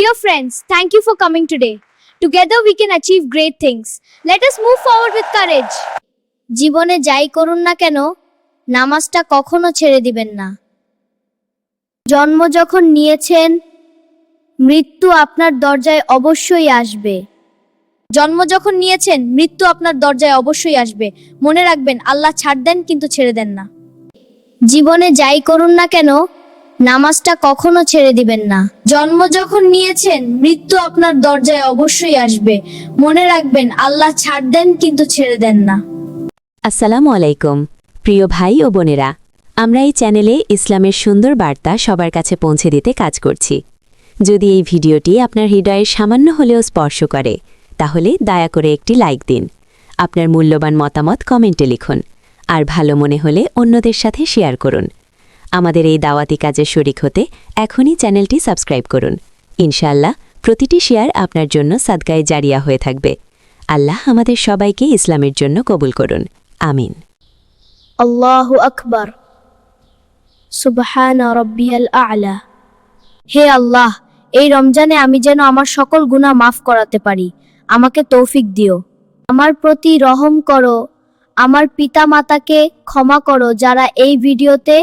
Dear friends, thank you for coming today. Together we can achieve great things. Let us move forward with courage. জীবনে যাই করুন না কেন, নামাজটা কখনো ছেড়ে দিবেন না। জন্ম যখন নিয়েছেন, মৃত্যু আপনার দরজায় অবশ্যই আসবে। জন্ম যখন নিয়েছেন, মৃত্যু আপনার দরজায় অবশ্যই আসবে। মনে রাখবেন, আল্লাহ ছাড় দেন কিন্তু ছেড়ে দেন না। জীবনে যাই করুন না কেন, নামাজটা কখনো ছেড়ে দিবেন না। জন্ম যখন নিয়েছেন, মৃত্যু আপনার দরজায় অবশ্যই আসবে। মনে রাখবেন, আল্লাহ ছাড় দেন কিন্তু ছেড়ে দেন না। আসসালামু আলাইকুম প্রিয় ভাই ও বোনেরা, আমরা এই চ্যানেলে ইসলামের সুন্দর বার্তা সবার কাছে পৌঁছে দিতে কাজ করছি। যদি এই ভিডিওটি আপনার হৃদয়ের সামান্য হলেও স্পর্শ করে, তাহলে দয়া করে একটি লাইক দিন। আপনার মূল্যবান মতামত কমেন্টে লিখুন, আর ভালো মনে হলে অন্যদের সাথে শেয়ার করুন। আমাদের এই দাওয়াতি কাজে শরিক হতে এখনই চ্যানেলটি সাবস্ক্রাইব করুন। ইনশাআল্লাহ প্রতিটি শেয়ার আপনার জন্য সাদকায়ে জারিয়া হয়ে থাকবে। আল্লাহ আমাদের সবাইকে ইসলামের জন্য কবুল করুন, আমিন। আল্লাহু আকবার। সুবহান রাব্বিয়াল আ'লা। হে আল্লাহ, এই রমজানে আমি যেন আমার সকল গুনাহ মাফ করাতে পারি, আমাকে তৌফিক দিও। আমার প্রতি রহম করো, আমার পিতামাতাকে ক্ষমা করো যারা এই ভিডিওতে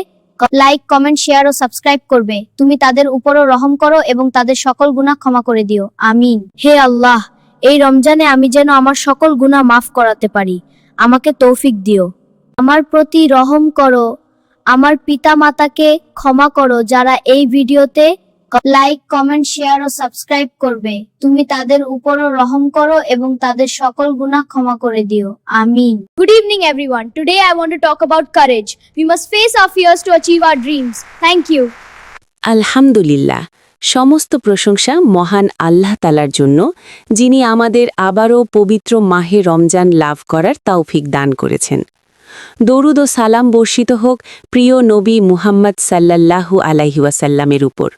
লাইক, কমেন্ট, শেয়ার ও সাবস্ক্রাইব করবে। তুমি তাদের উপরও রহম করো এবং তাদের সকল গুনাহ ক্ষমা করে দিও, আমিন। হে আল্লাহ, এই রমজানে আমি যেন আমার সকল গুনাহ মাফ করাতে পারি, আমাকে তৌফিক দিও। আমার প্রতি রহম করো, আমার পিতামাতাকে ক্ষমা করো যারা এই ভিডিওতে লাইক, কমেন্ট, শেয়ার ও সাবস্ক্রাইব করবে। তুমি তাদের উপরও রহম করো এবং তাদের সকল গুনাহ ক্ষমা করে দিও, আমিন। Good evening everyone. Today I want to talk about courage. We must face our fears to achieve our dreams. Thank you. আলহামদুলিল্লাহ, সমস্ত প্রশংসা মহান আল্লাহ তাআলার জন্য, যিনি আমাদের আবারও পবিত্র মাহে রমজান লাভ করার তৌফিক দান করেছেন। দরুদ ও সালাম বর্ষিত হোক প্রিয় নবী মুহাম্মদ সাল্লাল্লাহু আলাইহি ওয়াসাল্লামের উপর।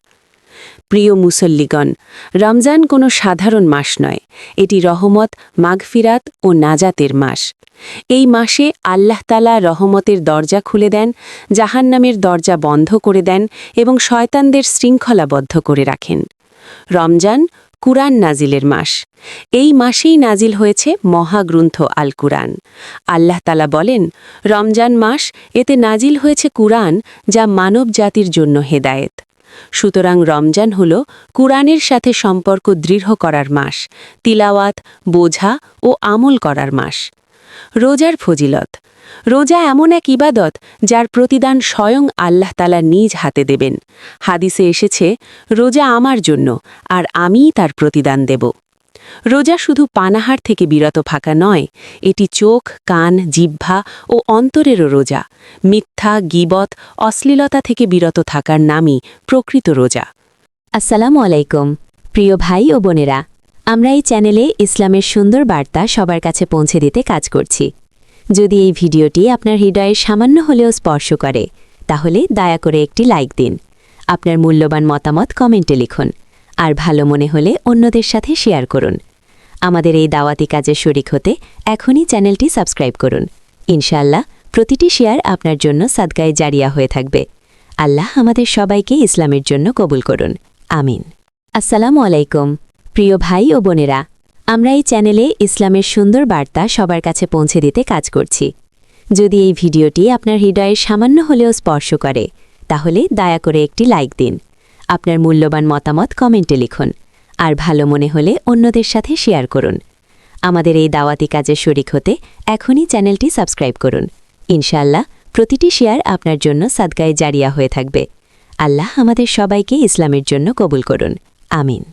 প্রিয় মুসল্লিগণ, রমজান কোনো সাধারণ মাস নয়, এটি রহমত, মাগফিরাত ও নাজাতের মাস। এই মাসে আল্লাহ তাআলা রহমতের দরজা খুলে দেন, জাহান্নামের দরজা বন্ধ করে দেন এবং শয়তানদের শৃঙ্খলাবদ্ধ করে রাখেন। রমজান কুরআন নাজিলের মাস। এই মাসেই নাজিল হয়েছে মহাগ্রন্থ আল কুরআন। আল্লাহ তাআলা বলেন, রমজান মাস, এতে নাজিল হয়েছে কুরআন, যা মানব জাতির জন্য হেদায়েত। সুতরাং রমজান হল কুরআনের সাথে সম্পর্ক দৃঢ় করার মাস, তিলাওয়াত, বোঝা ও আমল করার মাস। রোজার ফজিলত। রোজা এমন এক ইবাদত যার প্রতিদান স্বয়ং আল্লাহ তাআলা নিজ হাতে দেবেন। হাদিসে এসেছে, রোজা আমার জন্য, আর আমিই তার প্রতিদান দেব। রোজা শুধু পানাহার থেকে বিরত থাকা নয়, এটি চোখ, কান, জিহ্বা ও অন্তরেরও রোজা। মিথ্যা, গীবত, অশ্লীলতা থেকে বিরত থাকার নামই প্রকৃত রোজা। আসসালামু আলাইকুম প্রিয় ভাই ও বোনেরা, আমরা এই চ্যানেলে ইসলামের সুন্দর বার্তা সবার কাছে পৌঁছে দিতে কাজ করছি। যদি এই ভিডিওটি আপনার হৃদয়ের সামান্য হলেও স্পর্শ করে, তাহলে দয়া করে একটি লাইক দিন। আপনার মূল্যবান মতামত কমেন্টে লিখুন, আর ভালো মনে হলে অন্যদের সাথে শেয়ার করুন। আমাদের এই দাওয়াতি কাজে শরিক হতে এখনই চ্যানেলটি সাবস্ক্রাইব করুন। ইনশাআল্লাহ প্রতিটি শেয়ার আপনার জন্য সাদকায়ে জারিয়া হয়ে থাকবে। আল্লাহ আমাদের সবাইকে ইসলামের জন্য কবুল করুন, আমিন। আসসালামু আলাইকুম প্রিয় ভাই ও বোনেরা, আমরা এই চ্যানেলে ইসলামের সুন্দর বার্তা সবার কাছে পৌঁছে দিতে কাজ করছি। যদি এই ভিডিওটি আপনার হৃদয়ের সামান্য হলেও স্পর্শ করে, তাহলে দয়া করে একটি লাইক দিন। আপনার মূল্যবান মতামত কমেন্টে লিখুন, আর ভালো মনে হলে অন্যদের সাথে শেয়ার করুন। আমাদের এই দাওয়াতি কাজে শরিক হতে এখনই চ্যানেলটি সাবস্ক্রাইব করুন। ইনশাআল্লাহ প্রতিটি শেয়ার আপনার জন্য সাদকায়ে জারিয়া হয়ে থাকবে। আল্লাহ আমাদের সবাইকে ইসলামের জন্য কবুল করুন, আমিন।